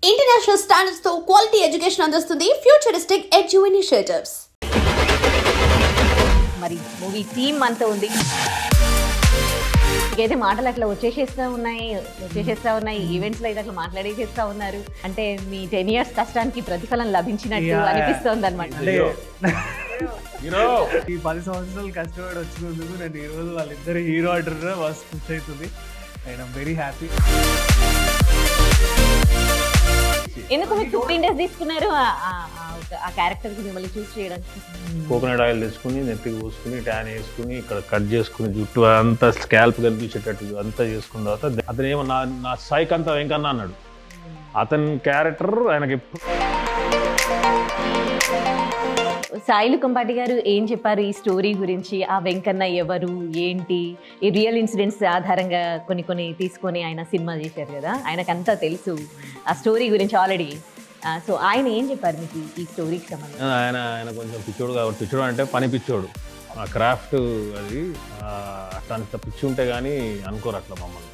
International standards తో quality education అందిస్తుంది futuristic edu initiatives. మరి మూవీ టీమ్ అంతా ఉంది. ఇకైతే మాటలు అట్లా వచ్చేసేస్తా ఉన్నాయి ఈవెంట్స్ లో అయితే అట్లా మాట్లాడేసేస్తా ఉన్నారు. అంటే మీ 10 years కష్టానికి ప్రతిఫలం లభించినట్టు అనిపిస్తోంది అనమాట. ఈ 10 సంవత్సరాలు కష్టపడి వచ్చినందుకు నేను ఈ రోజు వాళ్ళిద్దరు హీరో ఆర్డర్ మస్తు ఖుషి అవుతుంది. And I'm very happy. ఎందుకు మీరు 15 days తీసుకున్నారు ఆ క్యారెక్టర్ కి మిమ్మల్ని చూస్ చేయడానికి? కోకోనట్ ఆయిల్ తెచ్చుకుని నెత్తికి పోసుకుని ట్యాన్ వేసుకుని ఇక్కడ కట్ చేసుకుని జుట్టు అంతా స్కాల్ప్ కనిపించేటట్టు అంతా చేసుకున్న తర్వాత అతను ఏమో నా స్థాయికి అంతా వెంకన్న అన్నాడు. అతని క్యారెక్టర్ ఆయనకి సాయిలు కంపాటి గారు ఏం చెప్పారు ఈ స్టోరీ గురించి? ఆ వెంకన్న ఎవరు, ఏంటి, ఈ రియల్ ఇన్సిడెంట్స్ ఆధారంగా కొన్ని తీసుకొని ఆయన సినిమా చేశారు కదా, ఆయనకంతా తెలుసు ఆ స్టోరీ గురించి ఆల్రెడీ. సో ఆయన ఏం చెప్పారు మీకు ఈ స్టోరీకి సంబంధించి? ఆయన కొంచెం పిచ్చోడు కాబట్టి, పిచ్చోడు అంటే పని పిచ్చోడు, ఆ క్రాఫ్ట్ అది అట్లా అంత పిచ్చి ఉంటే కానీ అనుకోరు అట్లా మమ్మల్ని.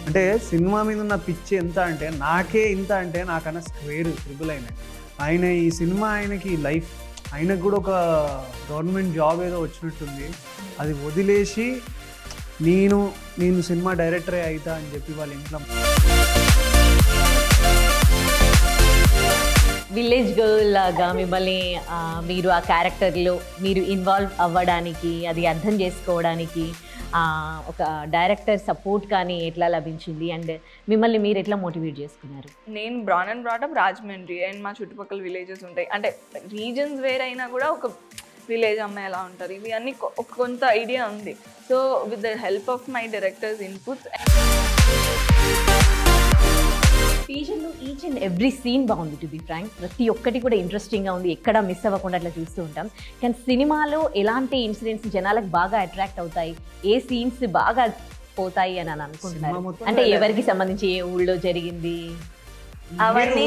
అంటే సినిమా మీద ఉన్న పిచ్చి ఎంత అంటే నాకే ఇంత అంటే నాకన్నా స్క్వేర్ ట్రిపుల్ అయినాయి. ఆయన ఈ సినిమా ఆయనకి లైఫ్, ఆయనకు కూడా ఒక గవర్నమెంట్ జాబ్ ఏదో వచ్చినట్టుంది. అది వదిలేసి నేను సినిమా డైరెక్టరే అవుతా అని చెప్పి వాళ్ళ ఇంట్లో విలేజ్ గర్ల్ లాగా మిమ్మల్ని మీరు ఆ క్యారెక్టర్లో మీరు ఇన్వాల్వ్ అవ్వడానికి, అది అర్థం చేసుకోవడానికి ఒక డైరెక్టర్ సపోర్ట్ కానీ ఎట్లా లభించింది? అండ్ మిమ్మల్ని మీరు ఎట్లా మోటివేట్ చేసుకున్నారు? నేను bran and brought up Rajahmundry and మా చుట్టుపక్కల విలేజెస్ ఉంటాయి. అంటే రీజన్స్ వేరైనా కూడా ఒక విలేజ్ అమ్మాయి ఎలా ఉంటారు, ఇవి అన్ని కొంత ఐడియా ఉంది. So with the help of my directors inputs, టీజర్లో ఈచ్ అండ్ ఎవ్రీ సీన్ బాగుంది. టు బి ఫ్రాంక్, ప్రతి ఒక్కటి కూడా ఇంట్రెస్టింగ్గా ఉంది, ఎక్కడా మిస్ అవ్వకుండా అట్లా చూస్తూ ఉంటాం. కానీ సినిమాలో ఎలాంటి ఇన్సిడెంట్స్ జనాలకు బాగా అట్రాక్ట్ అవుతాయి, ఏ సీన్స్ బాగా పోతాయి అని అనుకుంటున్నారు? అంటే ఎవరికి సంబంధించి, ఏ ఊళ్ళో జరిగింది అవన్నీ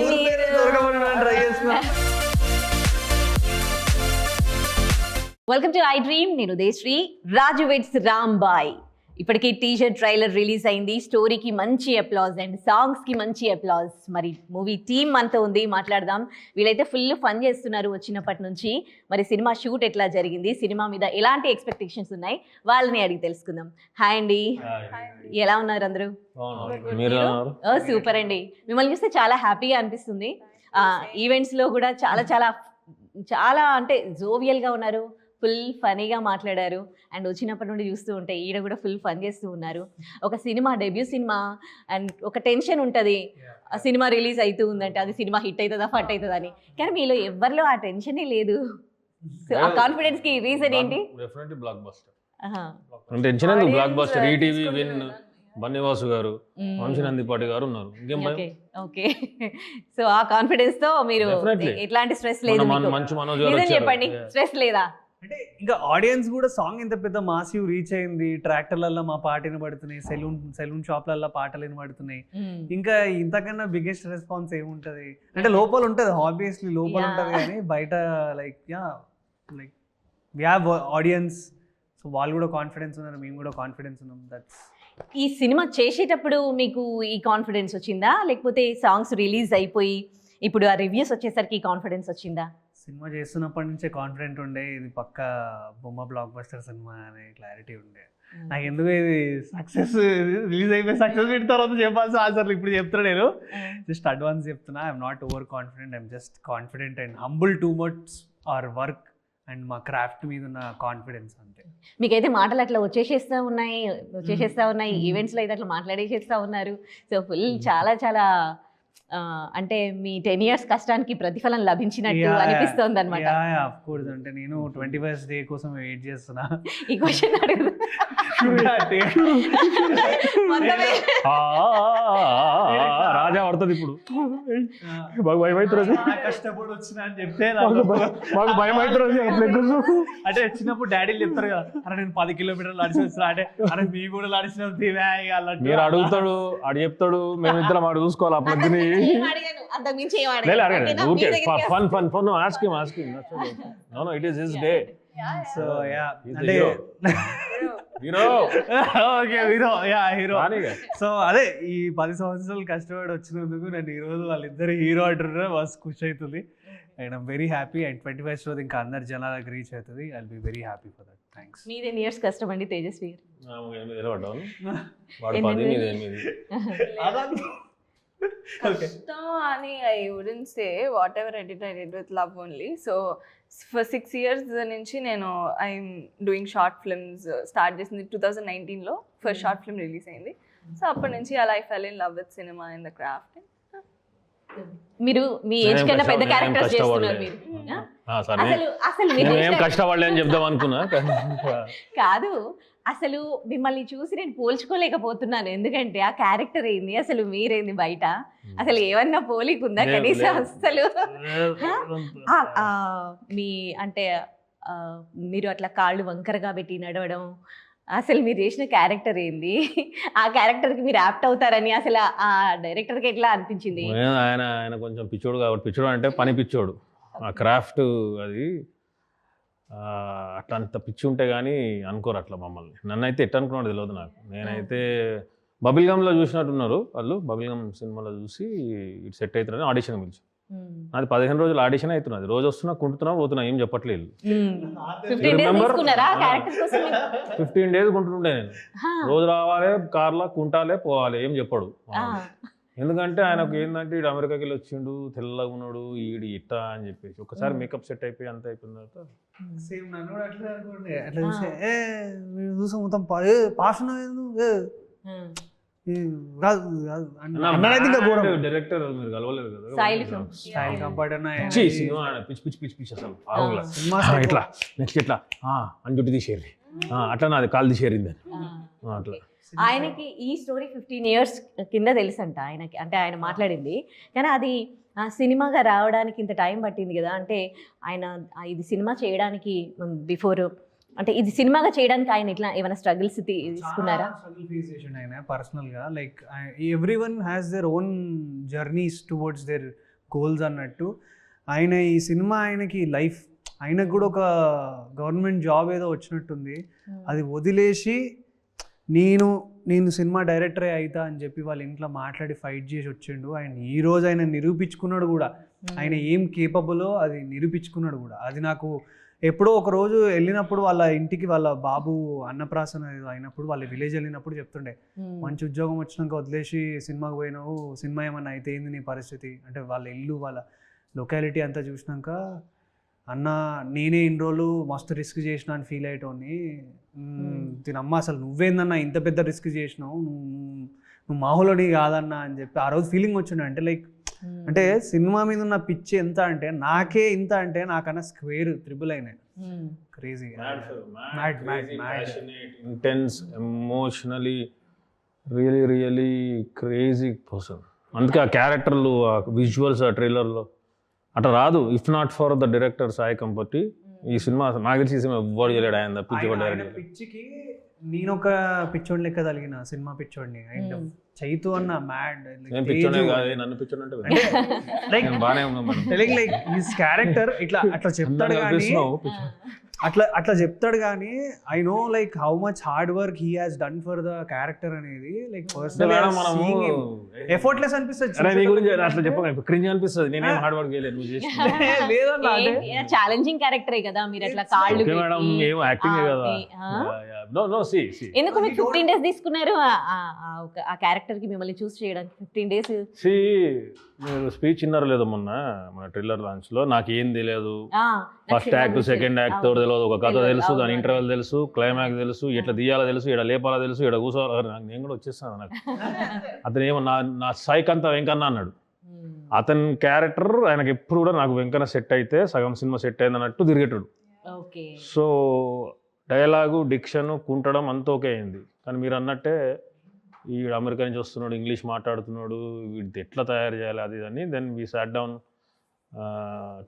వెల్కమ్ టు ఐ డ్రీమ్. నేను ఉదయశ్రీ. రాజు వెడ్స్ రాంబాయ్ ఇప్పటికీ టీజర్ ట్రైలర్ రిలీజ్ అయింది. స్టోరీకి మంచి అప్లాజ్ అండ్ సాంగ్స్కి మంచి అప్లాజ్. మరి మూవీ టీమ్ అంతా ఉంది, మాట్లాడదాం. వీళ్ళైతే ఫుల్ ఫన్ చేస్తున్నారు వచ్చినప్పటి నుంచి. మరి సినిమా షూట్ ఎట్లా జరిగింది, సినిమా మీద ఎలాంటి ఎక్స్పెక్టేషన్స్ ఉన్నాయి, వాళ్ళని అడిగి తెలుసుకుందాం. హాయ్ అండి, ఎలా ఉన్నారు అందరూ? సూపర్ అండి. మిమ్మల్ని చూస్తే చాలా హ్యాపీగా అనిపిస్తుంది. ఈవెంట్స్లో కూడా చాలా చాలా చాలా అంటే జోవియల్గా ఉన్నారు, ఫుల్ ఫనీగా మాట్లాడారు. అండ్ వచ్చినప్పటి నుండి చూస్తూ ఉంటే ఈడ కూడా ఫుల్ ఫన్ చేస్తూ ఉన్నారు. ఒక సినిమా, డెబ్యూ సినిమా, అండ్ ఒక టెన్షన్ ఉంటుంది ఆ సినిమా రిలీజ్ అవుతూ ఉందంటే అది సినిమా హిట్ అవుతుందా ఫట్ అవుతుందా అని. కానీ మీలో ఎవరిలో ఆ టెన్షనే లేదు. సో ఆ కాన్ఫిడెన్స్ కి రీజన్ ఏంటి? Definitely block buster. టెన్షన్ ఎందుకు, block buster, ETV win, Bunny Vasu గారు, వంశీ నందిపాటి గారు ఉన్నారు. ఓకే, సో ఆ కాన్ఫిడెన్స్ తో మీరు ఎట్లాంటి స్ట్రెస్ లేదు? మంచి మనోజ్ గారు చెప్పండి, స్ట్రెస్ లేదా? అంటే ఇంకా ఆడియన్స్ కూడా సాంగ్ ఇంత పెద్ద మాసివ్ రీచ్ అయింది. ట్రాక్టర్లలో మా పాట వినబడుతున్నాయి, సెలూన్ షాప్లలో పాటలు వినబడుతున్నాయి. ఇంకా ఇంతకన్నా బిగ్గెస్ట్ రెస్పాన్స్ ఏముంటది? అంటే లోపల ఉంటది, ఆబ్వియస్లీ లోపల ఉంటది, కానీ బయట like we have audience. So వాళ్ళు కూడా కాన్ఫిడెన్స్ ఉన్నారు, మేము కూడా కాన్ఫిడెన్స్ ఉన్నాం. దట్స్. ఈ సినిమా చేసేటప్పుడు మీకు ఈ కాన్ఫిడెన్స్ వచ్చిందా, లేకపోతే సాంగ్స్ రిలీజ్ అయిపోయి ఇప్పుడు ఆ రివ్యూస్ వచ్చేసరికి ఈ కాన్ఫిడెన్స్ వచ్చిందా? సినిమా చేస్తున్నప్పటి నుంచే కాన్ఫిడెంట్ ఉండే, ఇది పక్క బొమ్మ బ్లాక్ బస్టర్ సినిమా అనే క్లారిటీ ఉండే. నాకు ఎందుకు ఇది సక్సెస్ రిలీజ్ అయిపోయి సక్సెస్ పెట్టిన తర్వాత చెప్పాల్సిన ఆన్సర్లు ఇప్పుడు చెప్తున్నా. నేను జస్ట్ అడ్వాన్స్ చెప్తున్నా. I'm not overconfident, I'm just confident and humble too much our work and మా క్రాఫ్ట్ మీద ఉన్న కాన్ఫిడెన్స్ అంతే. మీకైతే మాటలు అట్లా వచ్చేసేస్తా ఉన్నాయి ఈవెంట్స్లో అయితే అట్లా మాట్లాడేసేస్తా ఉన్నారు. సో ఫుల్ చాలా చాలా అంటే మీ 10 years కష్టానికి ప్రతిఫలం లభించినట్టు అనిపిస్తోంది అనమాట. అంటే నేను 21st డే కోసం వెయిట్ చేస్తున్నా. ఈ క్వశ్చన్ అడుగు. రాజా పడుతుంది ఇప్పుడు. భయం అవుతుంది, కష్టపడి వచ్చినా అని చెప్తే మాకు భయం అవుతుంది. అంటే చిన్నప్పుడు డాడీలు చెప్తారు కదా, అరే నేను 10 kilometers నడిచి వచ్చినా అంటే, అరే మీ కూడా నడిచిన మీరు అడుగుతాడు, ఆడు చెప్తాడు, మేము ఇద్దరం ఆడు చూసుకోవాలి. అప్పుడు ask him. No, it is his day. So yeah, అంటే హీరో ఓకే హీరో హీరో రానిగా. సో అదే ఈ 10 సంవత్సరాలు కష్టపడి వచ్చినందుకు నన్ను ఈరోజు వాళ్ళిద్దరు హీరో అంటున్నారు, బస్ ఖుషి అవుతుంది. And I'm very happy. And 21st రోజు ఇంకా అందరు జనాలకు రీచ్ అవుతుంది. I will be very happy for that. Thanks. మీదే ఇయర్స్ కష్టం అండి తేజస్వి గారు. నిలబడ్డాను వాడు 10 మీద 8. కష్టం అని I wouldn't say, what ever I did with love only. So for 6 years నుంచి నేను I'm doing short films start చేసింది 2019లో. ఫస్ట్ షార్ట్ ఫిల్మ్ రిలీజ్ అయింది. సో అప్పటి నుంచి అలా I fell in love with cinema in the craft. మీరు మీ age కన్నా పెద్ద క్యారెక్టర్స్ చేస్తున్నారు మీరు. అసలు మీరు ఏం కష్టపడలే అని చెప్దాం అనుకున్నా. కాదు, అసలు మిమ్మల్ని చూసి నేను పోల్చుకోలేకపోతున్నాను. ఎందుకంటే ఆ క్యారెక్టర్ ఏంది, అసలు మీరేంది బయట, అసలు ఏమన్నా పోలిక ఉందా కనీసం? అసలు మీ అంటే మీరు అట్లా కాళ్ళు వంకరగా పెట్టి నడవడం, అసలు మీరు చేసిన క్యారెక్టర్ ఏంది, ఆ క్యారెక్టర్కి మీరు యాప్ట్ అవుతారని అసలు ఆ డైరెక్టర్కి ఎట్లా అనిపించింది? ఆయన కొంచెం పిచ్చోడు కాబట్టి, పిచ్చోడు అంటే పని పిచ్చోడు. ఆ క్రాఫ్ట్ అది అట్లా అంత పిచ్చి ఉంటే కానీ అనుకోరు అట్లా మమ్మల్ని. నన్ను అయితే ఎట్లా అనుకున్నాడు తెలియదు నాకు. నేనైతే బబుల్ గమ్లో చూసినట్టున్నారు వాళ్ళు. బబుల్ గమ్ సినిమాలో చూసి ఇటు సెట్ అవుతున్నారని ఆడిషన్ పిలిచి, అది 15 రోజులు ఆడిషన్ అవుతున్నది. రోజు వస్తున్నా కుంటున్నా పోతున్నా, ఏం చెప్పట్లేదు. 15 days కుంటుండే నేను. రోజు రావాలి, కార్లో కుంటాలే పోవాలి, ఏం చెప్పడు. ఎందుకంటే ఆయనకు ఏంటంటే ఈడు అమెరికాకి వెళ్ళి వచ్చిండు, తెల్లగా ఉన్నాడు, ఈడు ఇట్ట అని చెప్పేసి ఒకసారి మేకప్ సెట్ అయిపోయి అంత అయిపోయిన తర్వాత సేమ్ నన్ను కూడా అట్లా అనుకోండి. అట్లా చూసి చూసాం మొత్తం పాస్ డైరెక్టర్ మీరు కలవలేదు కదా, స్టైల్ కంఫర్ట్ అన్న సినిమా పిచ్చి పిచ్చి పిచ్చి పిచ్చి అసలు ఇట్లా నెక్స్ట్ ఇట్లా అని జుట్టు తీసేరి, అట్లా నాది కాలు తీసేరింది అని అట్లా. ఆయనకి ఈ స్టోరీ 15 years కింద తెలుసంట ఆయనకి, అంటే ఆయన మాట్లాడింది. కానీ అది సినిమాగా రావడానికి ఇంత టైం పట్టింది కదా, అంటే ఆయన ఇది సినిమా చేయడానికి బిఫోర్, అంటే ఇది సినిమాగా చేయడానికి ఆయన ఇట్లా ఏమైనా స్ట్రగుల్స్ తీసుకున్నారా? స్ట్రగుల్ ఫేస్ చేసిండు ఆయన పర్సనల్గా. Like every one has their own journeys towards there goals అన్నట్టు. ఆయన ఈ సినిమా ఆయనకి లైఫ్, ఆయనకు కూడా ఒక గవర్నమెంట్ జాబ్ ఏదో వచ్చినట్టుంది, అది వదిలేసి నేను సినిమా డైరెక్టరే అవుతా అని చెప్పి వాళ్ళ ఇంట్లో మాట్లాడి ఫైట్ చేసి వచ్చిండు. ఆయన ఈరోజు ఆయన నిరూపించుకున్నాడు కూడా, ఆయన ఏం కేపబులో అది నిరూపించుకున్నాడు కూడా. అది నాకు ఎప్పుడో ఒక రోజు వెళ్ళినప్పుడు వాళ్ళ ఇంటికి వాళ్ళ బాబు అన్నప్రాసన అయినప్పుడు వాళ్ళ విలేజ్ వెళ్ళినప్పుడు చెప్తుండే, మంచి ఉద్యోగం వచ్చినాక వదిలేసి సినిమాకి పోయినావు, సినిమా ఏమన్నా అయితే ఏంది నీ పరిస్థితి అంటే, వాళ్ళ ఇల్లు వాళ్ళ లొకాలిటీ అంతా చూసినాక అన్న నేనే ఇన్ని రోజులు మస్తు రిస్క్ చేసిన అని ఫీల్ అయ్యేటోని, తినమ్మ అసలు నువ్వేందన్నా ఇంత పెద్ద రిస్క్ చేసినావు, నువ్వు మామూలుని కాదన్నా అని చెప్పి ఆ రోజు ఫీలింగ్ వచ్చిండే. అంటే లైక్ అంటే సినిమా మీద ఉన్న పిచ్చి ఎంత అంటే నాకే ఇంత అంటే నాకన్నా స్క్వేర్ త్రిబుల్ అయినాయి. Crazy, intense, emotionally really really crazy person. అందుకే ఆ క్యారెక్టర్లు, ఆ విజువల్స్, ఆ ట్రైలర్లో అట్లా రాదు. If not for the director Sai Kamparthi ఈ సినిమా నాకు తెలిసి ఈ సినిమా ఎవ్వరు చేయలేడు. ఆయన పిచ్చికి నేను ఒక పిచ్చోడి లెక్క తగిలిన సినిమా పిచ్చోడిని. అండ్ చైతు అన్న మ్యాడ్ నన్ను పిచ్చోడు అంటే లైక్ బాగానే ఉన్నాం. లైక్ హిస్ క్యారెక్టర్ ఇట్లా అట్లా చెప్తాడు కానీ అట్లా చెప్తాడు కానీ I know like how much hard work he has done for the character అనేది. లైక్ పర్సనల్లీ ఎఫర్ట్లెస్ అనిపిస్తుంది. అట్లా చెప్పగా క్రింజ్ అనిపిస్తుంది. నేనేం హార్డ్ వర్క్ చేయలేదు, నువ్వు చేసి ఛాలెంజింగ్ క్యారెక్టరే కదా మీరు అట్లా కాళ్ళు మేడం ఏం యాక్టింగ్ కదా. ఎందుకు మీరు 15 days తీసుకున్నారు ఆ క్యారెక్టర్ కి మిమ్మల్ని చూస్ చేయడానికి? 15 days మీరు స్పీచ్ విన్నారు లేదో మొన్న మన ట్రైలర్ లాంచ్ లో? నాకు ఏం తెలియదు, first act second act third తెలియదు, ఒక కథ తెలుసు, దాని ఇంటర్వెల్ తెలుసు, క్లైమాక్స్ తెలుసు, ఎట్లా తీయాలో తెలుసు, ఇక్కడ లేపాలో తెలుసు, ఇక్కడ కూర్చోవాలి. నేను కూడా వచ్చేస్తాను. నాకు అతను ఏమో నా సైకంతా వెంకన్న అన్నాడు. అతని క్యారెక్టర్ ఆయనకి ఎప్పుడు కూడా నాకు వెంకన్న సెట్ అయితే సగం సినిమా సెట్ అయింది అన్నట్టు తిరిగేటాడు. సో డైలాగు, డిక్షన్, కుంటడం అంతా ఓకే అయింది. కానీ మీరు అన్నట్టే వీడు అమెరికా నుంచి వస్తున్నాడు, ఇంగ్లీష్ మాట్లాడుతున్నాడు, వీడిది ఎట్లా తయారు చేయాలి అది అని. Then we sat down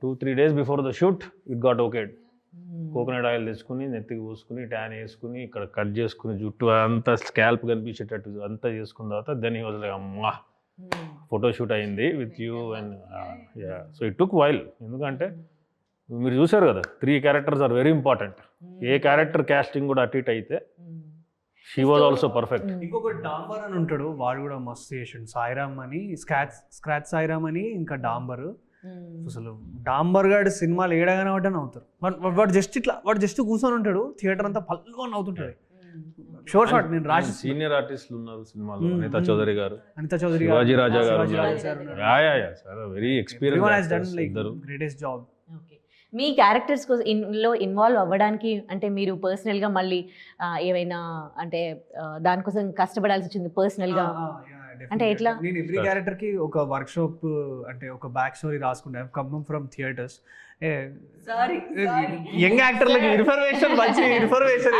2-3 days before the shoot. It got okayed. Coconut oil తెచ్చుకుని నెత్తికి పూసుకుని ట్యాన్ వేసుకుని ఇక్కడ కట్ చేసుకుని జుట్టు అంతా స్కాల్ప్ కనిపించేటట్టు అంతా చేసుకున్న తర్వాత దెన్ హీ వాజ్ లైక్ అమ్మా ఫోటోషూట్ అయింది with you and so it took while. ఎందుకంటే మీరు చూసారు కదా 3 characters are very important. A character casting కూడా అటు ఇటు అయితే షీ వాజ్ ఆల్సో పర్ఫెక్ట్. ఇంకొక డాంబర్ అని ఉంటాడు, వాడు కూడా మస్తు చేసిండు. సాయిరామ్ అని, స్క్రాచ్ సాయిరామ్ అని, ఇంకా డాంబర్. అసలు డాంబర్ గాడు సినిమాలు ఏడగానే ఒకటే నవ్వుతారు. వాడు జస్ట్ కూర్చొని ఉంటాడు, థియేటర్ అంతా పల్లుగా నవ్వుతుంటాడు. షార్ట్ నేను రాసి సీనియర్ ఆర్టిస్టులు ఉన్నారు సినిమాలో, అనితా చౌదరి గారు, చౌదరి శివాజీ రాజా గారు, వెరీ ఎక్స్పీరియన్స్ గ్రేటెస్ట్ జాబ్. మీ క్యారెక్టర్స్ కోసం లో ఇన్వాల్వ్ అవ్వడానికి అంటే మీరు పర్సనల్గా మళ్ళీ ఏమైనా అంటే దానికోసం కష్టపడాల్సి వచ్చింది పర్సనల్గా? అంటే ఎట్లా? నేను ఎవ్రీ క్యారెక్టర్ కి ఒక వర్క్ షాప్ అంటే ఒక బ్యాక్ స్టోరీ రాసుకుంటా. కమింగ్ ఫ్రమ్ థియేటర్స్, యంగ్ యాక్టర్లకి ఇన్ఫర్మేషన్, మంచి ఇన్ఫర్మేషన్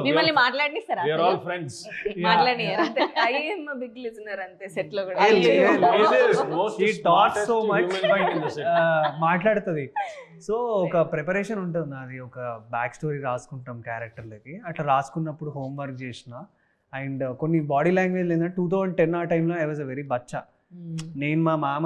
మిమ్మల్ని మాట్లాడిస్తారా? బిగ్ లిజనర్ అంతే సెట్ లో కూడా మాట్లాడుతుంది. సో ఒక ప్రిపరేషన్ ఉంటుంది నాది, ఒక బ్యాక్ స్టోరీ రాసుకుంటాం క్యారెక్టర్లకి. అట్లా రాసుకున్నప్పుడు హోంవర్క్ చేసిన. అండ్ కొన్ని బాడీ లాంగ్వేజ్ ఏంటంటే 2010 ఆ టైంలో ఐ వాజ్ అ వెరీ బచ్చా. నేను మా మామ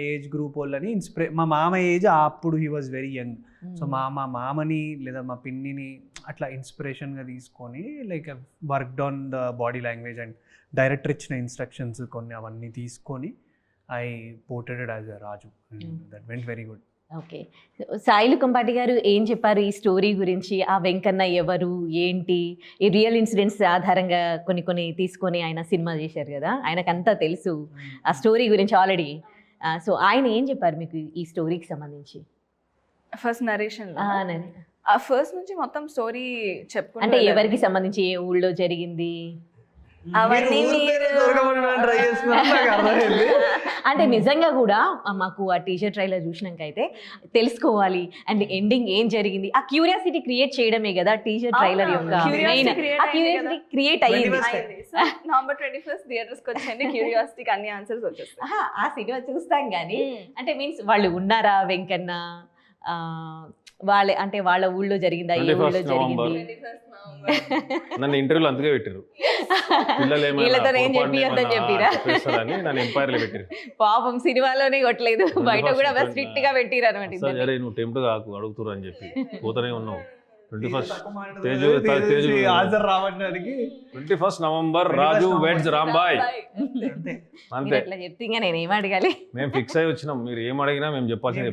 ఏజ్ గ్రూప్ వాళ్ళని మా మామ ఏజ్ అప్పుడు he was very young. So మా మామని లేదా మా పిన్నిని అట్లా ఇన్స్పిరేషన్గా తీసుకొని like worked on the body language and director ఇచ్చిన ఇన్స్ట్రక్షన్స్ కొన్ని అవన్నీ తీసుకొని I portrayed as a Raju. That went very good. Okay, Sailu Kampati గారు ఏం చెప్పారు ఈ స్టోరీ గురించి? ఆ వెంకన్న ఎవరు, ఏంటి, ఈ రియల్ ఇన్సిడెంట్స్ ఆధారంగా కొన్ని తీసుకొని ఆయన సినిమా చేశారు కదా, ఆయనకంతా తెలుసు ఆ స్టోరీ గురించి ఆల్రెడీ. సో ఆయన ఏం చెప్పారు మీకు ఈ స్టోరీకి సంబంధించి? ఫస్ట్ నరేషన్ ఫస్ట్ నుంచి మొత్తం స్టోరీ చెప్పుకుంటే అంటే ఎవరికి సంబంధించి, ఏ ఊళ్ళో జరిగింది అవన్నీ అంటే నిజంగా కూడా మాకు ఆ టీజర్ ట్రైలర్ చూసినాక అయితే తెలుసుకోవాలి అండ్ ఎండింగ్ ఏం జరిగింది, ఆ క్యూరియాసిటీ క్రియేట్ చేయడమే కదా టీజర్ ట్రైలర్ యొక్క మెయిన్. ఆ క్యూరియాసిటీ క్రియేట్ అయ్యింది. నవంబర్ 21 థియేటర్స్కి వచ్చేయండి, క్యూరియాసిటీకి అన్ని ఆన్సర్స్ వచ్చేస్తాయి. ఆ సినిమా చూస్తాం కానీ అంటే మీన్స్ వాళ్ళు ఉన్నారా వెంకన్న, వాళ్ళే అంటే వాళ్ళ ఊళ్ళో జరిగిందా, ఏ ఊళ్ళో జరిగింది? నన్ను ఇంటర్వ్యూలో అందుకే పెట్టారు, పాపం సినిమాలోనే కొట్టలేదు, బయట కూడా స్ట్రిక్ట్ గా పెట్టిరు అనమాట. నువ్వు టెంప్ట్ కాకు అడుగుతురు అని చెప్పి పోతూనే ఉన్నావు. 21 నవంబర్ రాజు వెడ్స్ రాంబాయ్ అంతే. ఇట్లా చెప్తే ఇంకా నేను ఏం అడగాలి? మేము ఫిక్స్ అయ్యి వచ్చినాం, మీరు ఏం అడిగినా మేము చెప్పాల్సింది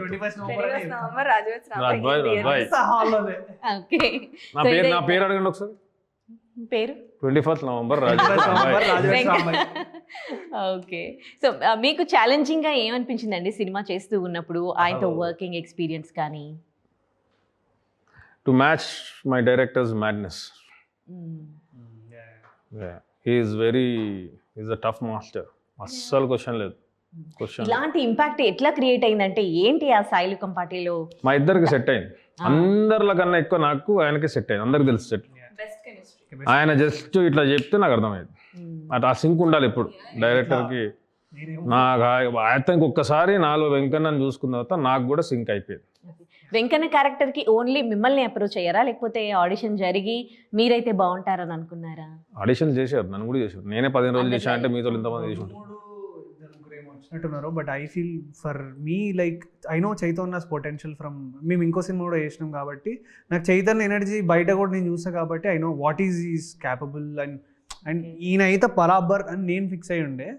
నా పేరు అడగండి ఒకసారి. పేరు 21 నవంబర్ రాజు. ఓకే, సో మీకు ఛాలెంజింగ్ గా ఏమనిపించిందండి సినిమా చేస్తూ ఉన్నప్పుడు, ఆయనతో వర్కింగ్ ఎక్స్పీరియన్స్ కానీ? To match my director's madness. He's a tough master. అస్సలు క్వశ్చన్ లేదు. ఇలాంటి ఇంపాక్ట్ ఎట్లా క్రియేట్ అయిందంటే ఏంటి ఆ సాయిలు కంపాటిలో? మా ఇద్దరికి సెట్ అయింది, అందరిలో కన్నా ఎక్కువ నాకు ఆయనకి సెట్ అయింది. అందరికి తెలుసు సెట్. ఆయన జస్ట్ ఇట్లా చెప్తే నాకు అర్థమైంది. అటు ఆ సింక్ ఉండాలి ఎప్పుడు డైరెక్టర్కి. నాకు అతనికి ఒక్కసారి నాలో వెంకన్నని చూసుకున్న తర్వాత నాకు కూడా సింక్ అయిపోయింది. వెంకన్న క్యారెక్టర్ కి ఓన్లీ మిమ్మల్ని అప్రోచ్ అయ్యారా, లేకపోతే ఆడిషన్ జరిగి మీరైతే బాగుంటారని అనుకున్నారా? ఆడిషన్ చేశారు, నన్ను కూడా చేశారు. నేనే 15 రోజులు చేశా అంటే మీతో ఇంతమంది చేసి వచ్చినట్టున్నారు. But I feel for me like I know Chaitanya's potential from, మేము ఇంకో సినిమా కూడా చేసినాం కాబట్టి నాకు చైతన్య ఎనర్జీ బయట కూడా నేను చూసా కాబట్టి I know what is capable and ఈయన అయితే బరాబర్ అని నేను ఫిక్స్ అయ్యి ఉండే.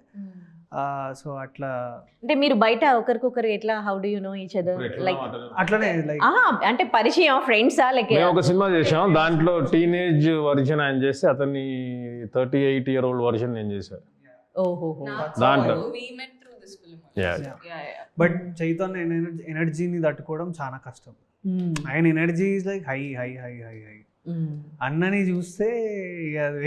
సో అట్లా అంటే మీరు బయట ఒకరికొకరు ఎట్లా, how do you know each other? Like అట్లనే లైక్ అంటే పరిచయం, ఫ్రెండ్సా? లైక్ ఒక సినిమా చేసాం, దాంట్లో టీనేజ్ వర్షన్ ఆయన చేస్తే అతన్ని 38-year-old వర్షన్ నేను చేశాను. ఓహో, దాంట్లో బట్ చైతన్య ఎనర్జీని తట్టుకోవడం చాలా కష్టం. ఆయన energy is like high high high high high. అన్నని చూస్తే అది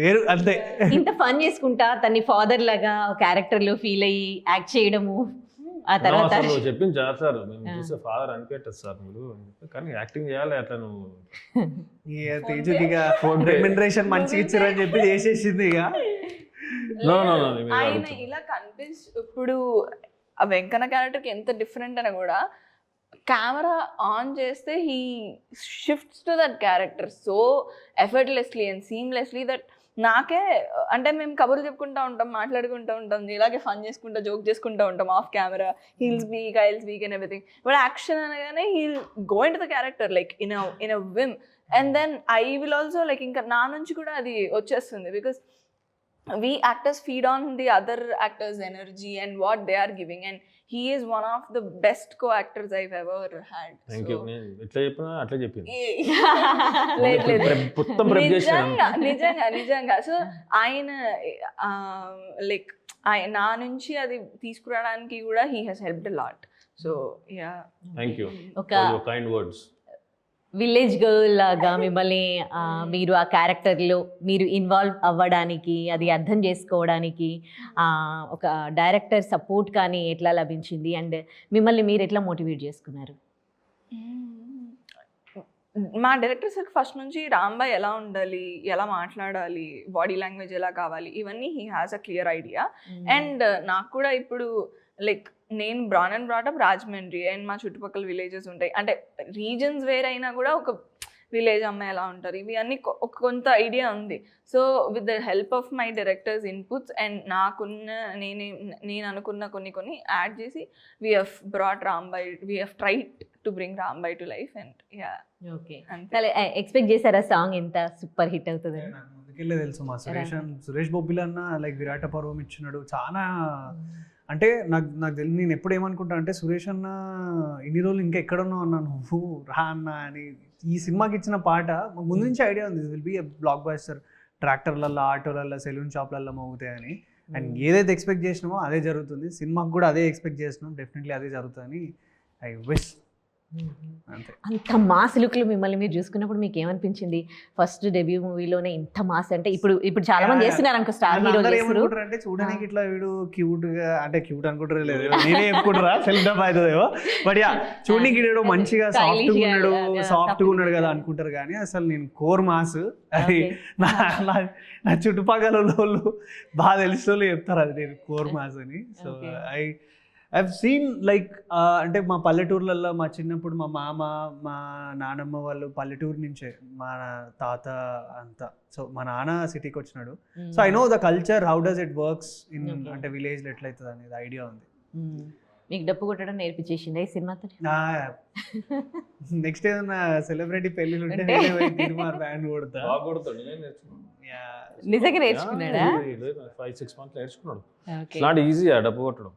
వేరు అంతే. ఇంత ఫన్ చేసుకుంటా తన్ని ఫాదర్ లాగా క్యారెక్టర్ లో ఫీల్ అయ్యి యాక్ట్ చేయడము, ఆ తర్వాత చెప్పింది చేస్తారు. మేము చూస్తే ఫాదర్ అనిపెట్టదు సార్ మీరు, కానీ యాక్టింగ్ చేయాలి అట్లా. నువ్వు తేజుకి ఇక రెమ్యునరేషన్ మంచిగా ఇచ్చారని చెప్పి చేసేసింది. ఇక ఆయన ఇలా కనిపిస్తు ఇప్పుడు ఆ వెంకన్న క్యారెక్టర్కి ఎంత డిఫరెంట్ అని కూడా కెమెరా ఆన్ చేస్తే he shifts to that character so effortlessly and seamlessly that నాకే అంటే మేము కబుర్లు చెప్పుకుంటూ ఉంటాం, మాట్లాడుకుంటూ ఉంటాం, ఇలాగే ఫన్ చేసుకుంటా జోక్ చేసుకుంటూ ఉంటాం off camera, he'll speak and everything. But action అనగానే he'll go into the character like in a whim, and then I will also like ఇంకా నా నుంచి కూడా అది వచ్చేస్తుంది because we actors feed on the other actors' energy and what they are giving, and he is one of the best co-actors I've ever had. Thank you. నేను ఎట్లా చెప్పినా అట్లా చెప్పింది. నిజంగా సో ఆయన లైక్ నా నుంచి అది తీసుకురావడానికి కూడా he has helped a lot. So yeah, thank you ఒక for your kind words. Village girl లాగా మిమ్మల్ని మీరు ఆ క్యారెక్టర్లో మీరు ఇన్వాల్వ్ అవ్వడానికి, అది అర్థం చేసుకోవడానికి ఒక డైరెక్టర్ సపోర్ట్ కానీ ఎట్లా లభించింది, అండ్ మిమ్మల్ని మీరు ఎట్లా మోటివేట్ చేసుకున్నారు? మా డైరెక్టర్ సార్ ఫస్ట్ నుంచి రాంబాయ్ ఎలా ఉండాలి, ఎలా మాట్లాడాలి, బాడీ లాంగ్వేజ్ ఎలా కావాలి, ఇవన్నీ he has a clear idea. And నాకు కూడా ఇప్పుడు లైక్ నేను bran and brought up Rajahmundry and మా చుట్టుపక్కల విలేజెస్ ఉంటాయి, అంటే రీజన్స్ వేరైనా కూడా ఒక విలేజ్ అమ్మాయి ఎలా ఉంటారు, ఇవి అన్నీ కొంత ఐడియా ఉంది. So with the help of my directors inputs and నాకున్న నేను అనుకున్న కొన్ని యాడ్ చేసి we have brought Rambai, we have tried to bring Rambai to life. And yeah okay, expect చేశారా సాంగ్ ఎంత సూపర్ హిట్ అవుతుంది? నాకు ముందుకెళ్ళే తెలుసు మా సురేష్ బొబ్బిల్ అన్న లైక్ విరాట పర్వం ఇచ్చినాడు చాలా. అంటే నాకు తెలియదు, నేను ఎప్పుడు ఏమనుకుంటా అంటే సురేష్ అన్న ఇన్ని రోజులు ఇంకా ఎక్కడున్నావు అన్నా నువ్వు రా అన్న అని. ఈ సినిమాకి ఇచ్చిన పాట ముందు నుంచి ఐడియా ఉంది, will be a blockbuster, ట్రాక్టర్లలో ఆటోలలో సెలూన్ షాప్లలో మోగుతాయని. అండ్ ఏదైతే ఎక్స్పెక్ట్ చేసినామో అదే జరుగుతుంది, సినిమాకి కూడా అదే ఎక్స్పెక్ట్ చేసినాం, డెఫినెట్లీ అదే జరుగుతుందని ఐ విష్. అంతే. అంత మాస్ లుక్లు మిమ్మల్ని మీరు చూసుకున్నప్పుడు మీకు ఏమనిపించింది? ఫస్ట్ డెబ్యూ మూవీలోనే ఇంత మాస్ అంటే ఇప్పుడు చాలా మంది చేస్తున్నారు అనుకో, స్టార్ హీరో ఏమనుకుంటారు అంటే చూడడానికి ఇట్లా వీడు క్యూట్ గా, అంటే క్యూట్ అనుకుంటారు లేదు, నేనే చెప్పుకుంటారా సెల్ఫ్ అవుతుందేమో, బట్ యా చూడడానికి వీడు మంచిగా సాఫ్ట్ గా ఉన్నాడు కదా అనుకుంటారు. కానీ అసలు నేను కోర్ మాస్ అది నా చుట్టుపక్కల వాళ్ళు బాగా తెలిసిన వాళ్ళు చెప్తారు అది నేను కోర్ మాస్ అని. సో I've seen like అంటే మా పల్లెటూర్లలో మా చిన్నప్పుడు మా మామ మా నానమ్మ వాళ్ళు పల్లెటూరు నుంచే, మా తాత అంతా. సో మా నాన్న సిటీకి వచ్చినాడు, so I know the culture, how does it works in అంటే విలేజ్లో ఎట్లయితుంది అనేది ఐడియా ఉంది. మీకు డప్పు కొట్టడం నేర్పించేసింది ఈ సినిమాతో? నెక్స్ట్ ఏదైనా సెలబ్రిటీ పెళ్ళిళ్ళు ఉంటే బ్యాండ్ కొడతా. నిజంగా నేర్చుకున్నాడా? 5-6 months నేర్చుకున్నాడు. ఇట్స్ నాట్ ఈజీ ఆ డప్పు కొట్టడం.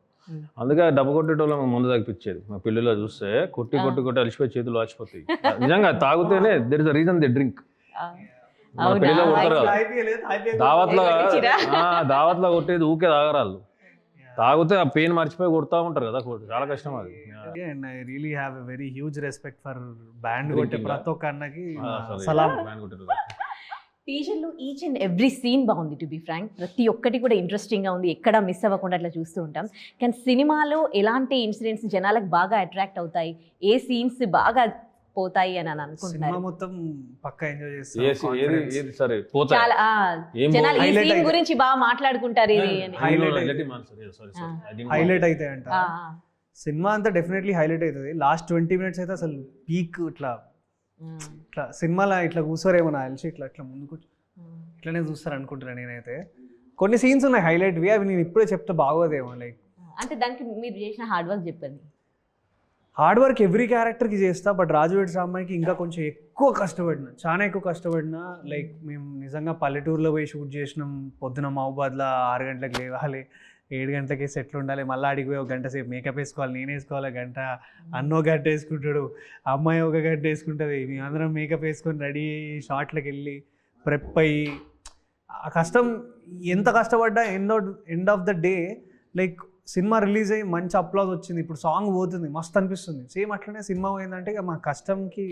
అందుకే డబ్బు కొట్టేటోళ్ళు ముందు తగ్గిపించేది. మా పిల్లలు చూస్తే కొట్టి అలిసిపోయి చేతులు వాచిపోతాయి. నిజంగా తాగితేనే there is a reason they drink. పిల్లలు కొడతారు దావత్లో కొట్టేది ఊకే తాగరాళ్ళు, తాగితే ఆ పెయిన్ మర్చిపోయి కొడతా ఉంటారు కదా, చాలా కష్టం అది. And I really have a very huge respect for band కొట్టే ప్రతి ఒక్క అన్నకి సలాం. బ్యాండ్ కొట్టారు. టీజర్లో ఈచ్ అండ్ ఎవ్రీ సీన్ బాగుంది, టు బి ఫ్రాంక్. ప్రతి ఒక్కటి కూడా ఇంట్రెస్టింగ్గా ఉంది, ఎక్కడ మిస్ అవ్వకుండా అట్లా చూస్తూ ఉంటాం. కానీ సినిమాలో ఎలాంటి ఇన్సిడెంట్స్ జనాలకు బాగా అట్రాక్ట్ అవుతాయి, ఏ సీన్స్ బాగా పోతాయి అని అనుకుంటున్నారు? మొత్తం పక్కా ఎంజాయ్ చేస్తారు. చాలా జనాలు ఈ సీన్ గురించి బాగా మాట్లాడుకుంటారు, ఇది హైలైట్ అయితే అంట. సినిమా అంతా డెఫినెట్లీ హైలైట్ అవుతుంది. లాస్ట్ 20 minutes అయితే అసలు పీక్. ఇట్లా సినిమాలో ఇట్లా కూర్చోరేమో నాకు తెలిసి, ఇట్లా ముందుకు ఇట్లనే చూస్తారు అనుకుంటున్నాను నేనైతే. కొన్ని సీన్స్ ఉన్నాయి హైలైట్వి, అవి నేను ఇప్పుడే చెప్తే బాగోదేమో. లైక్ అంటే దానికి మీరు చేసిన హార్డ్ వర్క్ చెప్పండి. హార్డ్ వర్క్ ఎవ్రీ క్యారెక్టర్కి చేస్తా, బట్ రాజువేటి రామాయికి ఇంకా కొంచెం ఎక్కువ కష్టపడినా, చాలా ఎక్కువ కష్టపడినా. లైక్ మేము నిజంగా పల్లెటూరులో పోయి షూట్ చేసినాం. పొద్దున మహబూబాద్లో 6 గంటలకు లేవాలి, 7 గంటలకి సెట్లు ఉండాలి, మళ్ళీ అడిగి పోయి 1 గంట సేపు మేకప్ వేసుకోవాలి, నేను వేసుకోవాలి 1 గంట, అన్న 1 గంట వేసుకుంటాడు, అమ్మాయి 1 గంట వేసుకుంటుంది, మేమందరం మేకప్ వేసుకొని రెడీ షార్ట్లకు వెళ్ళి ప్రెప్ అయ్యి. ఆ కష్టం ఎంత కష్టపడ్డా end of the day like cinema release అయ్యి మంచి అప్లాజ్ వచ్చింది, ఇప్పుడు సాంగ్ పోతుంది, మస్తు అనిపిస్తుంది. సేమ్ అట్లనే సినిమా పోయిందంటే ఇక మా కష్టంకి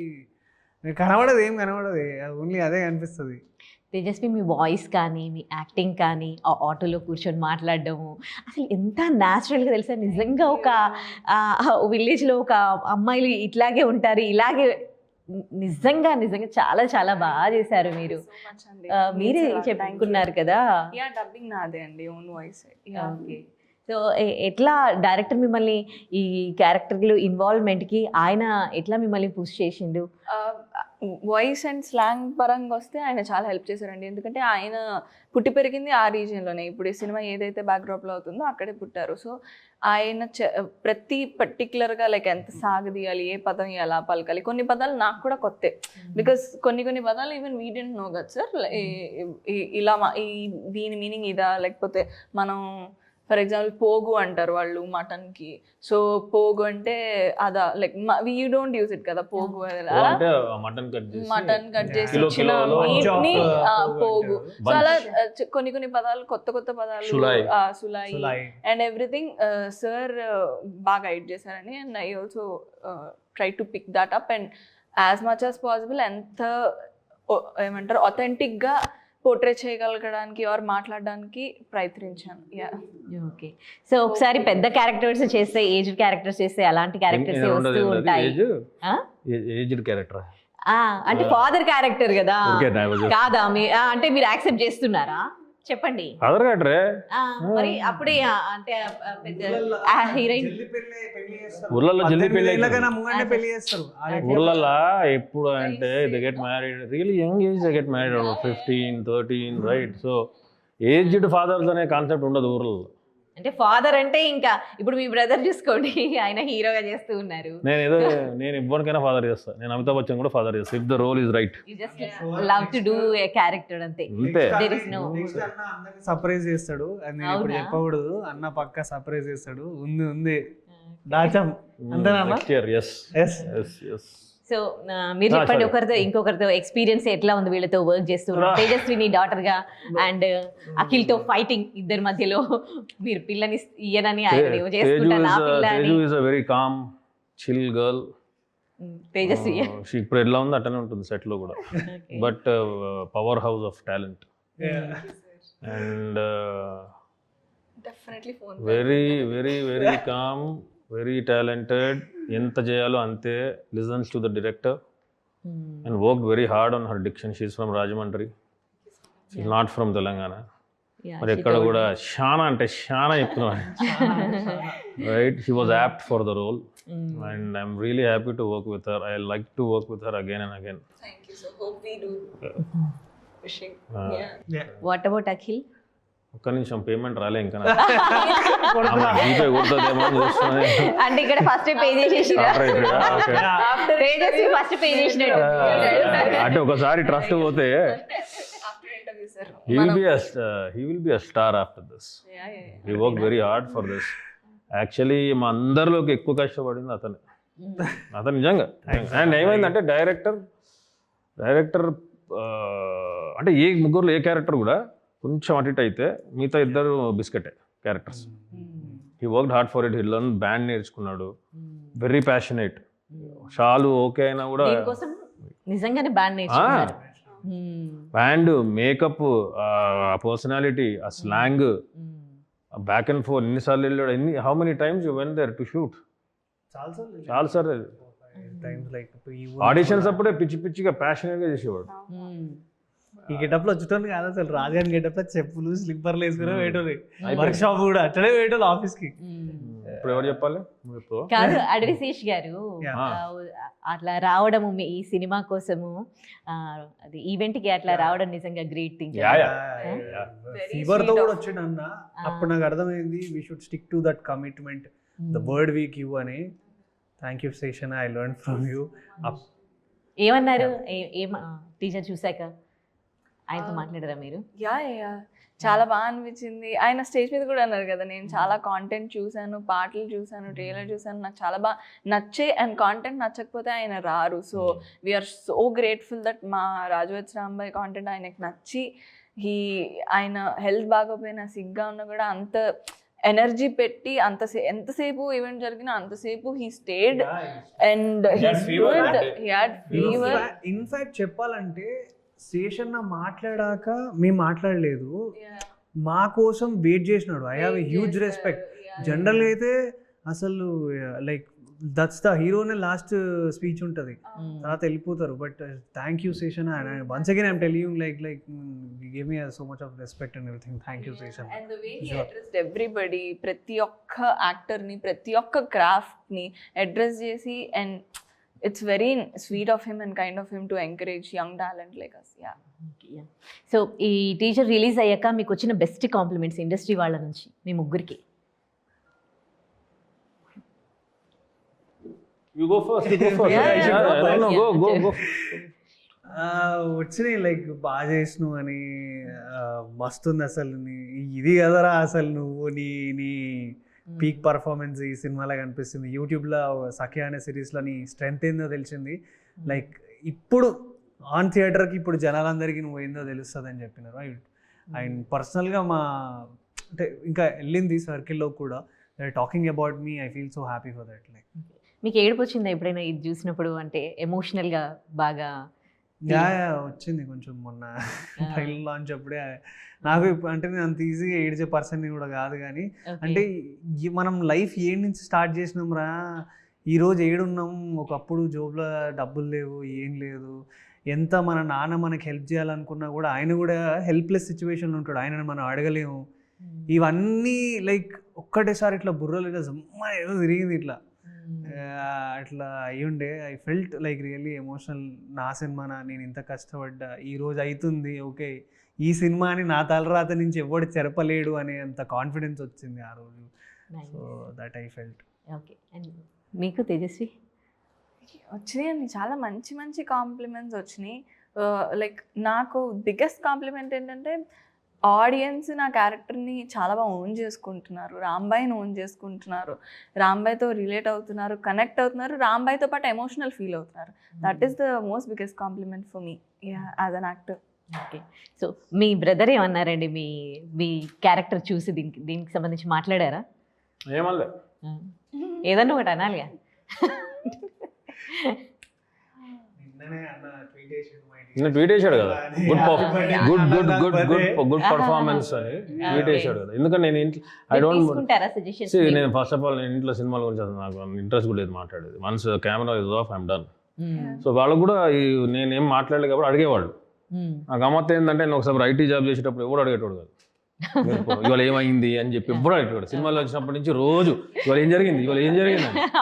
కనబడదు, ఏం కనబడదు, ఓన్లీ అదే అనిపిస్తుంది. తేజస్వి, మీ వాయిస్ కానీ మీ యాక్టింగ్ కానీ ఆ ఆటోలో కూర్చొని మాట్లాడడము అసలు ఎంత న్యాచురల్గా తెలుసా. నిజంగా ఒక విలేజ్లో ఒక అమ్మాయిలు ఇట్లాగే ఉంటారు, ఇలాగే నిజంగా చాలా చాలా బాగా చేశారు మీరు. మీరే చెప్పుకున్నారు కదా. డబ్బింగ్ నాదే అండి, ఓన్ వాయిస్. ఓకే. సో ఎట్లా డైరెక్టర్ మిమ్మల్ని ఈ క్యారెక్టర్లు ఇన్వాల్వ్మెంట్కి ఆయన ఎట్లా మిమ్మల్ని పుష్ చేసిండు? వాయిస్ అండ్ స్లాంగ్ పరంగా వస్తే ఆయన చాలా హెల్ప్ చేశారండి. ఎందుకంటే ఆయన పుట్టి పెరిగింది ఆ రీజియన్లోనే. ఇప్పుడు ఈ సినిమా ఏదైతే బ్యాక్డ్రాప్లో అవుతుందో అక్కడే పుట్టారు. సో ఆయన ప్రతి పర్టికులర్గా లైక్ ఎంత సాగదీయాలి, ఏ పదం ఎలా పలకాలి, కొన్ని పదాలు నాకు కూడా కొత్తే. బికాస్ కొన్ని పదాలు ఈవెన్ వీ డెంట్ నో కదా సార్, ఇలా దీని మీనింగ్ ఇదా, లేకపోతే మనం ఫర్ ఎగ్జాంపుల్ పోగు అంటారు వాళ్ళు మటన్కి. సో పోగు అంటే అదా, like you don't use it కదా పోగు, మటన్ కట్ చేసి ఇచ్చిన మీట్ని పోగు. సో అలా కొన్ని పదాలు కొత్త పదాలు, సులాయి అండ్ ఎవ్రీథింగ్ సార్ బాగా గైడ్ చేశారని. And I also try to pick that up and as much as possible ఎంత ఏమంటారు అథెంటిక్గా పోర్ట్రే చేయగలగడానికి ఆర్ మాట్లాడడానికి ప్రయత్నించాను. ఓకే. సో ఒకసారి పెద్ద క్యారెక్టర్స్ చేస్తే, ఏజ్డ్ క్యారెక్టర్స్ చేస్తే అలాంటి క్యారెక్టర్స్ వస్తూ ఉంటాయి. ఏజ్డ్ క్యారెక్టర్ అంటే ఫాదర్ క్యారెక్టర్ కదా, కాదా? అంటే మీరు యాక్సెప్ట్ చేస్తున్నారా చెప్పండి? ఫాదర్ క్యారెక్టరే మరి అప్పుడే అంటే హీరోయిన్ ఊర్లలో జల్దీ పెళ్లి చేస్తారు. ఊర్లలో ఎప్పుడు అంటే they get married really young age, they get married 15, 13 right. So aged fathers అనే కాన్సెప్ట్ ఉండదు ఊర్లలో. అంటే ఫాదర్ అంటే ఇంకా ఇప్పుడు మీ బ్రదర్ చూసుకోండి, ఆయన హీరోగా చేస్తూ ఉన్నారు. నేను ఇవ్వనికైనా ఫాదర్ చేస్తా. నేను అమితాబ్ బచ్చన్ కూడా ఫాదర్ చేస్తా if the role is right. You just love to do a character అంతే. దేర్ ఇస్ నో సర్ప్రైజ్ చేస్తాడు. నేను ఇప్పుడు చెప్పకూడదు, అన్న పక్క సర్ప్రైజ్ చేస్తాడు. ఉంది దాచం అంతేనా? సో మీరు చెప్పండి, ఇంకొకరితో ఎక్స్పీరియన్స్ ఎట్లా ఉంది వీళ్ళతో వర్క్ చేస్తూ? తేజస్విని డాటర్ గా అండ్ అఖిల్ తో ఫైటింగ్ ఇద్దరి మధ్యలో, మీరు పిల్లని ఇయ్యనని ఆయన చేసుకుంటాను. Very calm chill girl Tejasvi. ఇప్పుడు ఎట్లా ఉంది అట్టనే ఉంటుంది సెట్ లో కూడా. But powerhouse of talent and very very very calm, very talented. ఎంత చేయాలో అంతే, listens to the director and worked very hard on her diction. She's from Rajahmundry, she's not from Telangana. మరి ఎక్కడ కూడా చాలా అంటే చాలా చెప్తున్నాను right. She was apt for the role and I'm really happy to work with her. I like to work with her again and again. What about Akhil? ఒక్క నిమిషం, payment రాలే ఇంకా. జీపే కొడుతుందేమో చూస్తున్నాను. అంటే ఇక్కడ ఫస్ట్ పే చేసేసిరా? ఫస్ట్ పే చేసినట్టు అంటే ఒకసారి ట్రస్ట్ పోతే he will be a star after this. He worked very hard for this. Actually మా అందరిలోకి ఎక్కువ కష్టపడింది అతను నిజంగా. అండ్ ఏమైందంటే డైరెక్టర్ అంటే ఏ ముగ్గురులో ఏ క్యారెక్టర్ కూడా కొంచెం అటు ఇటు అయితే మిగతా ఇద్దరు బిస్కెటే characters. He worked hard for it. He learn band నేర్చుకున్నాడు, వెరీ ప్యాషనేట్. షాలు ఓకే అయినా కూడా నిజంగానే బ్యాండ్ నేర్చుకున్నారు. బ్యాండ్, మేకప్, ఆ పర్సనాలిటీ, ఆ స్లాంగ్, బ్యాక్ అండ్ ఫోర్ ఎన్నిసార్లు వెళ్ళాడు, how many times you went there to shoot? చాలా సార్. ఆడిషన్స్ అప్పుడే పిచ్చిగా ప్యాషనేట్ గా చేసేవాడు. ఈ గెటప్ లో వచ్చేటోళ్ళు కాదు అసలు. రాజగారి గెటప్ లో చెప్పులు స్లిప్పర్లు వేసుకునే వేయటోళ్ళు, వర్క్ షాప్ కూడా అట్లనే వేయటోళ్ళు ఆఫీస్ కి. ఇప్పుడు ఎవరు చెప్పాలి? కాదు, అడ్విశేష్ గారు అట్లా రావడము ఈ సినిమా కోసము, అది ఈవెంట్ కి అట్లా రావడం నిజంగా గ్రేట్ థింగ్. ఫీవర్ తో కూడా వచ్చాడు అన్న. అప్పుడు నాకు అర్థమైంది we should stick to that commitment, the word we give అని. Thank you Seshan, I learn from you. ఏమన్నారు టీచర్ చూసాక? ఆయనతో మాట్లాడారా మీరు? చాలా బాగా అనిపించింది. ఆయన స్టేజ్ మీద కూడా అన్నారు కదా, నేను చాలా కాంటెంట్ చూశాను, పాటలు చూశాను, ట్రైలర్ చూశాను, నాకు చాలా బాగా నచ్చే. అండ్ కాంటెంట్ నచ్చకపోతే ఆయన రారు. So we're so grateful that మా రాజవత్స రాంబాయ్ కాంటెంట్ ఆయనకు నచ్చి, ఆయన హెల్త్ బాగోపోయినా సిగ్గా ఉన్నా కూడా అంత ఎనర్జీ పెట్టి ఎంతసేపు ఈవెంట్ జరిగినా అంతసేపు హీ స్టేడ్ అండ్ ఇన్ఫాక్ట్ చెప్పాలంటే శేషన్న మాట్లాడాక మేము మాట్లాడలేదు, మా కోసం వెయిట్ చేసినాడు. I have a huge respect. జనరల్గా అయితే అసలు లైక్ దట్స్ ద హీరోనే లాస్ట్ స్పీచ్ ఉంటుంది, తర్వాత వెళ్ళిపోతారు. But thank you Seshan, and once again I'm telling like give me so much of respect and everything. Thank you Seshan. And the way he addressed everybody, ప్రతి ఒక్క యాక్టర్ని, ప్రతి ఒక్క క్రాఫ్ట్ని అడ్రస్ చేసి, and it's very sweet of him and kind of him to encourage young talent like us. So ఈ teaser release అయ్యాక మీకు వచ్చిన బెస్ట్ కాంప్లిమెంట్స్ ఇండస్ట్రీ వాళ్ళ నుంచి మీ ముగ్గురికి? You go first. Go. వచ్చినాయి లైక్ బాగా చేసినావు అని, మస్తుంది అసలు ఇది కదరా అసలు నువ్వు నీ పీక్ పర్ఫార్మెన్స్ ఈ సినిమాలో కనిపిస్తుంది. యూట్యూబ్లో సఖ్య అనే సిరీస్లో నీ స్ట్రెంగ్త్ ఏందో తెలిసింది. లైక్ ఇప్పుడు ఆన్ థియేటర్కి ఇప్పుడు జనాలందరికీ నువ్వు ఏందో తెలుస్తుంది అని చెప్పినారు. అండ్ పర్సనల్గా అంటే ఇంకా వెళ్ళింది సర్కిల్లో కూడా talking about me, I feel so happy for that. Like మీకు ఏడుపు వచ్చిందా ఎప్పుడైనా ఇది చూసినప్పుడు? అంటే ఎమోషనల్గా బాగా వచ్చింది కొంచెం. మొన్న ట్రైలర్ లాంచ్ అప్పుడే నాకు అంటే నేను అంత ఈజీగా ఏడ్చే పర్సన్ కూడా కాదు, కానీ అంటే మనం లైఫ్ ఏడు నుంచి స్టార్ట్ చేసినాం రా, ఈరోజు ఏడున్నాం. ఒకప్పుడు జోబ్లో డబ్బులు లేవు, ఏం లేదు. ఎంత మన నాన్న మనకి హెల్ప్ చేయాలనుకున్నా కూడా ఆయన కూడా హెల్ప్లెస్ సిచ్యువేషన్లో ఉంటాడు, ఆయనను మనం అడగలేము. ఇవన్నీ లైక్ ఒక్కటేసారి ఇట్లా బుర్రలు ఇట్లా జమ్మ ఏదో తిరిగింది ఇట్లా, అట్లా అయ్యుండే. I felt like really emotional. నా సినిమానా, నేను ఇంత కష్టపడ్డా, ఈరోజు అవుతుంది, ఓకే ఈ సినిమాని నా తలరాత నుంచి ఎవడు చెరపలేడు అనే అంత కాన్ఫిడెన్స్ వచ్చింది ఆ రోజు. So that I felt. Okay. And మీకు తేజస్వి? వచ్చినాయండి చాలా మంచి మంచి కాంప్లిమెంట్స్ వచ్చినాయి. లైక్ నాకు బిగ్గెస్ట్ కాంప్లిమెంట్ ఏంటంటే ఆడియన్స్ నా క్యారెక్టర్ని చాలా బాగా ఓన్ చేసుకుంటున్నారు, రాంబాయిని ఓన్ చేసుకుంటున్నారు, రాంబాయితో రిలేట్ అవుతున్నారు, కనెక్ట్ అవుతున్నారు, రాంబాయితో పాటు ఎమోషనల్ ఫీల్ అవుతున్నారు. That is the most biggest compliment for me as an actor. Okay. So మీ బ్రదర్ ఏమన్నారండి మీ క్యారెక్టర్ చూసి దీనికి సంబంధించి మాట్లాడారా? ఏమల్లే, ఏదన్నా ఒకటి అనాలిగా. నిన్న ట్వీట్ వేసాడు కదా, గుడ్ పర్ఫార్మెన్స్ అని ట్వీట్ వేసాడు కదా. ఎందుకంటే నేను ఇంట్లో నేను ఫస్ట్ ఆఫ్ ఆల్ నేను ఇంట్లో సినిమాల గురించి నాకు ఇంట్రెస్ట్ కూడా లేదు మాట్లాడేది. Once camera is of I'm done. So వాళ్ళకు కూడా నేనేం మాట్లాడలేదు కాబట్టి అడిగేవాళ్ళు. నాకు గమ్మత్ ఏంటంటే నేను ఒకసారి ఐటీ జాబ్ చేసేటప్పుడు ఎవరు అడిగేటోడు కాదు, ఇవాళ ఏమైంది అని చెప్పి ఎప్పుడు అడిగేవాడు. సినిమాలో వచ్చినప్పటి నుంచి రోజు ఇవాళ ఏం జరిగింది అని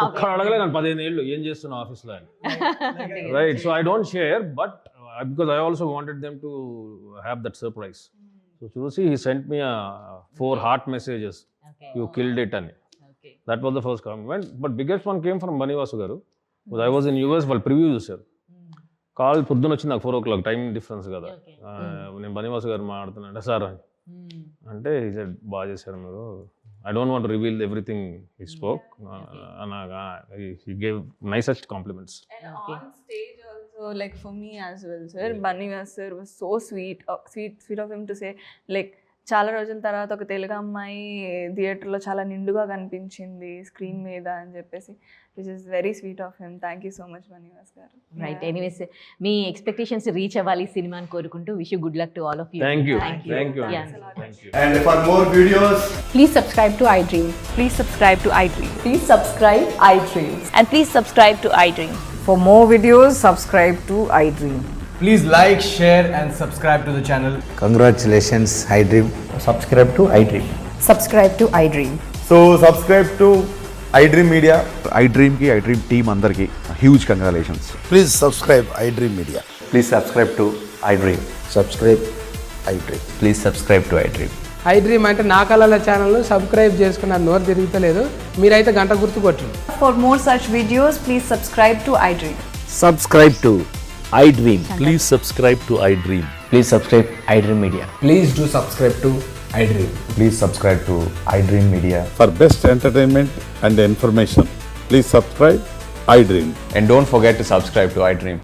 ఒక్కడ అడగలేదు. నేను 15 ఏళ్ళు ఏం చేస్తున్నా ఆఫీస్లో అని. Right. So I don't share, but because I also wanted them to have that surprise. So చూసి he sent me 4 heart messages. Okay. You killed it అని. Okay. That was the first compliment. But biggest one came from Banivasu garu. Because I was in US వాళ్ళు preview చూసారు. Call పొద్దున వచ్చింది నాకు 4 o'clock, time difference కదా. నేను బనివాసు గారు మాట్లాడుతున్నాను సార్ అంటే he said బాగా చేశారు మీరు. I don't want to reveal everything he spoke. He gave nicest compliments. And on stage also, like for me as well, sir, Bannivas sir was so sweet of him to say, like చాలా రోజుల తర్వాత ఒక తెలుగు అమ్మాయి థియేటర్లో చాలా నిండుగా కనిపించింది screen మీద అని చెప్పేసి, which is very sweet of him. Thank you so much Bunny Vas గారు. రైట్. ఎనీవేస్ మీ ఎక్స్పెక్టేషన్స్ రీచ్ అవ్వాలి సినిమాని కోరుకుంటూ wish you good luck to all of you. Thank you. And for more videos, please subscribe to iDream. Please subscribe to iDream. Please subscribe iDream. And please subscribe to iDream. For more videos, subscribe to iDream. please like, share and subscribe to the channel. Congratulations, iDream. Subscribe to iDream. Subscribe to iDream. So subscribe to iDream Media. iDream ki iDream team andarki huge congratulations. Please subscribe iDream Media. Please subscribe to iDream. Subscribe iDream. Please subscribe to iDream. iDream అంటే నా కళల channel subscribe చేసుకున్న నోరు తిరుగుతలేదు, మీరైతే గంట గుర్తు కొట్టండి. For more such videos, please subscribe to iDream. Subscribe to iDream. Please subscribe to iDream. Please subscribe iDream Media. Please do subscribe to iDream. Please subscribe to iDream Media. For best entertainment and information, please subscribe iDream. And don't forget to subscribe to iDream.